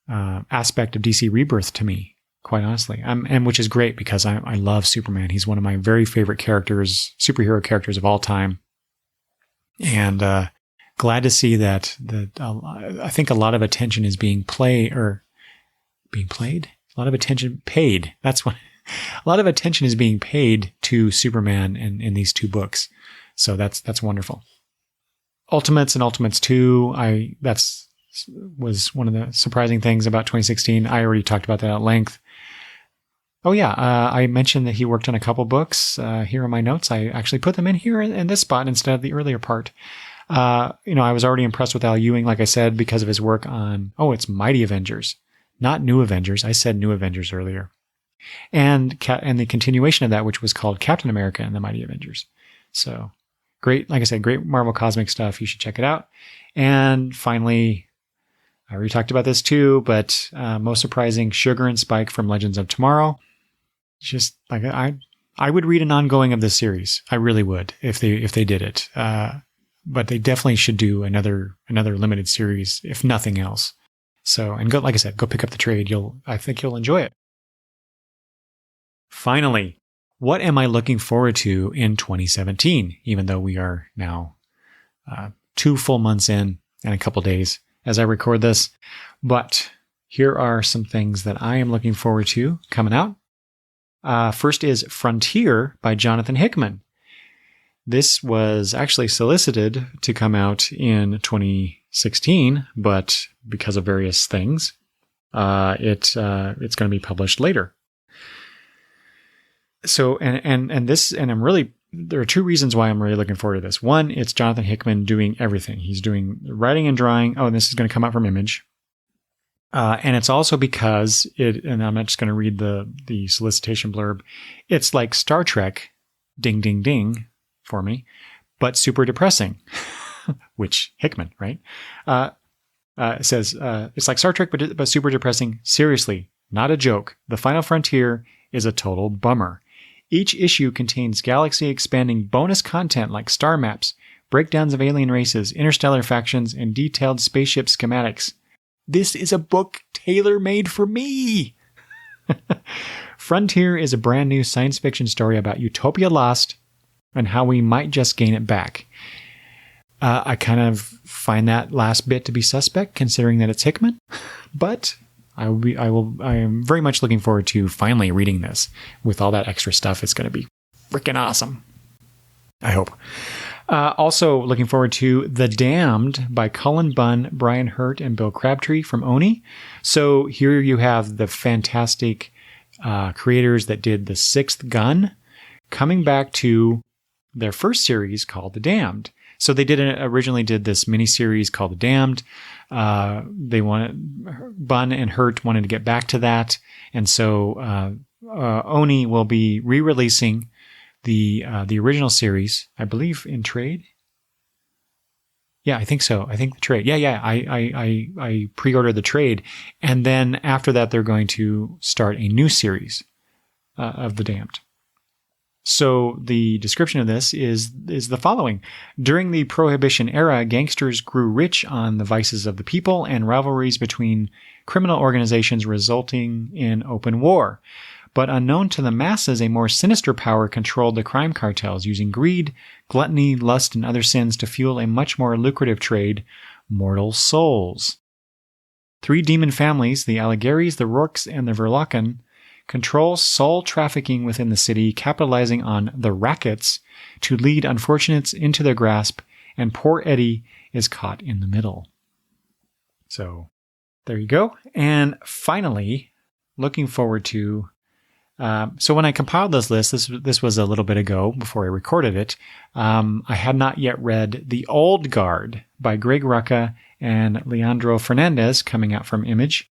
A: aspect of DC Rebirth to me, quite honestly. And which is great because I love Superman. He's one of my very favorite superhero characters of all time. And glad to see that I think a lot of attention is being played. A lot of attention paid. That's what a lot of attention is being paid to Superman in these two books. So that's wonderful. Ultimates and Ultimates 2, was one of the surprising things about 2016. I already talked about that at length. Oh yeah, I mentioned that he worked on a couple books. Here are my notes. I actually put them in here in this spot instead of the earlier part. I was already impressed with Al Ewing, like I said, because of his work on, it's Mighty Avengers. not New Avengers. I said New Avengers earlier. And the continuation of that, which was called Captain America and the Mighty Avengers. So great, like I said, great Marvel Cosmic stuff. You should check it out. And finally, I already talked about this too, but most surprising, Sugar and Spike from Legends of Tomorrow. Just like I would read an ongoing of this series. I really would if they did it. But they definitely should do another limited series, if nothing else. So, and go, like I said, go pick up the trade. I think you'll enjoy it. Finally, what am I looking forward to in 2017? Even though we are now 2 full months in and a couple days as I record this. But here are some things that I am looking forward to coming out. First is Frontier by Jonathan Hickman. This was actually solicited to come out in 2016, but because of various things, it's going to be published later. So, and I'm really, there are 2 reasons why I'm really looking forward to this. One, it's Jonathan Hickman doing everything. He's doing writing and drawing. Oh, and this is going to come out from Image. And it's also because and I'm not just going to read the solicitation blurb. It's like Star Trek, ding, ding, ding for me, but super depressing, which Hickman, right? Says, it's like Star Trek, but super depressing. Seriously, not a joke. The Final Frontier is a total bummer. Each issue contains galaxy-expanding bonus content like star maps, breakdowns of alien races, interstellar factions, and detailed spaceship schematics. This is a book tailor-made for me! Frontier is a brand new science fiction story about Utopia lost and how we might just gain it back. I kind of find that last bit to be suspect, considering that it's Hickman, but I am very much looking forward to finally reading this. With all that extra stuff, it's going to be freaking awesome. I hope. Also looking forward to The Damned by Cullen Bunn, Brian Hurt, and Bill Crabtree from Oni. So here you have the fantastic creators that did The Sixth Gun coming back to their first series called The Damned. So they originally did this miniseries called The Damned. Bunn and Hurt wanted to get back to that. And so Oni will be re-releasing the original series, I believe, in trade. Yeah, I think so. I think the trade. Yeah. I pre-ordered the trade. And then after that, they're going to start a new series of The Damned. So the description of this is the following. During the Prohibition era, gangsters grew rich on the vices of the people and rivalries between criminal organizations resulting in open war. But unknown to the masses, a more sinister power controlled the crime cartels, using greed, gluttony, lust, and other sins to fuel a much more lucrative trade, mortal souls. 3 demon families, the Alligaries, the Rourkes, and the Verlocken, control soul trafficking within the city, capitalizing on the rackets to lead unfortunates into their grasp, and poor Eddie is caught in the middle. So there you go. And finally, looking forward to so when I compiled this list, this was a little bit ago before I recorded it. I had not yet read The Old Guard by Greg Rucka and Leandro Fernandez coming out from Image.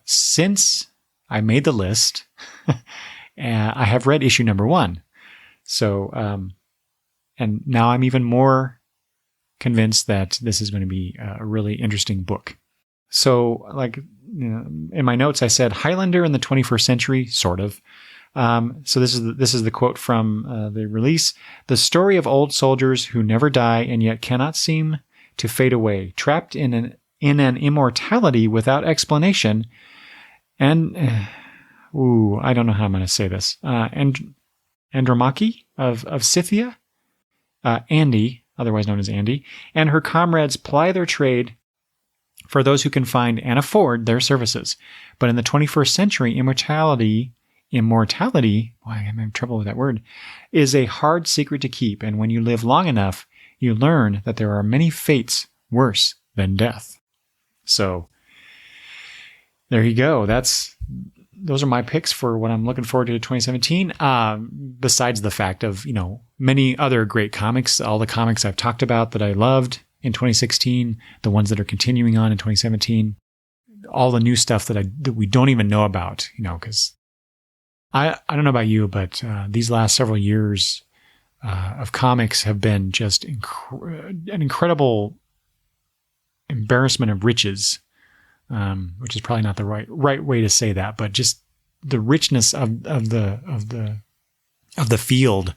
A: Since I made the list, I have read issue number 1. So, and now I'm even more convinced that this is going to be a really interesting book. So, like, in my notes, I said Highlander in the 21st century, sort of. So this is the quote from the release. The story of old soldiers who never die and yet cannot seem to fade away, trapped in an immortality without explanation. And, I don't know how I'm going to say this. Andromache of Scythia, Andy, otherwise known as Andy, and her comrades ply their trade for those who can find and afford their services. But in the 21st century, immortality, boy, I'm having trouble with that word, is a hard secret to keep. And when you live long enough, you learn that there are many fates worse than death. So there you go. Those are my picks for what I'm looking forward to 2017. Besides the fact of, many other great comics, all the comics I've talked about that I loved in 2016, the ones that are continuing on in 2017. all the new stuff that we don't even know about, because I don't know about you, but these last several years of comics have been just an incredible embarrassment of riches, which is probably not the right way to say that, but just the richness of the field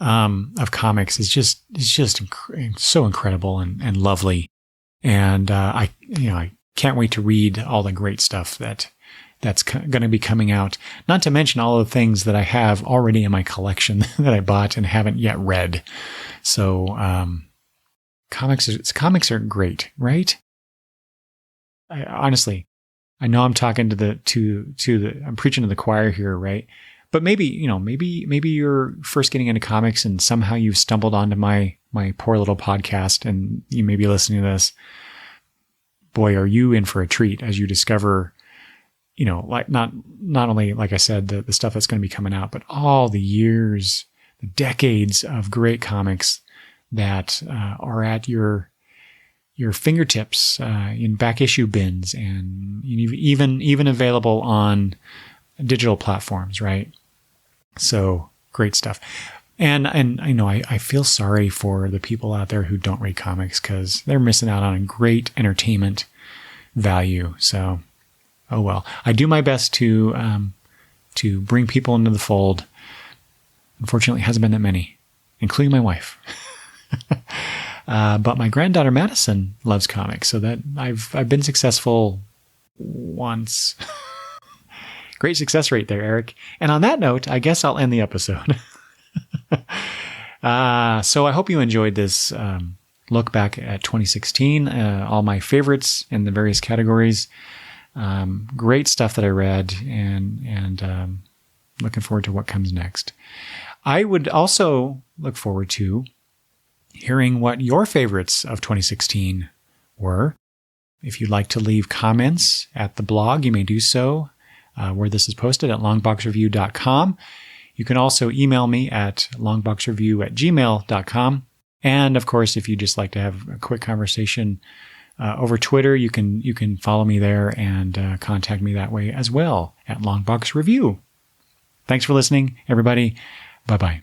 A: of comics is just so incredible and lovely, and I can't wait to read all the great stuff that's going to be coming out. Not to mention all the things that I have already in my collection that I bought and haven't yet read. So comics are great, right? Honestly, I know I'm talking I'm preaching to the choir here, right? But maybe you're first getting into comics and somehow you've stumbled onto my poor little podcast and you may be listening to this. Boy, are you in for a treat as you discover, like not only, like I said, the stuff that's going to be coming out, but all the years, the decades of great comics that are at your fingertips in back issue bins and even available on digital platforms, right? So great stuff. And I feel sorry for the people out there who don't read comics because they're missing out on a great entertainment value. So, oh well. I do my best to bring people into the fold. Unfortunately, it hasn't been that many, including my wife. But my granddaughter Madison loves comics, so that I've been successful once. Great success rate there, Eric. And on that note, I guess I'll end the episode. So I hope you enjoyed this look back at 2016, all my favorites in the various categories. Great stuff that I read, and looking forward to what comes next. I would also look forward to hearing what your favorites of 2016 were. If you'd like to leave comments at the blog, you may do so where this is posted at longboxreview.com. You can also email me at longboxreview@gmail.com. And of course, if you just like to have a quick conversation over Twitter, you can follow me there and contact me that way as well at longboxreview. Thanks for listening, everybody. Bye-bye.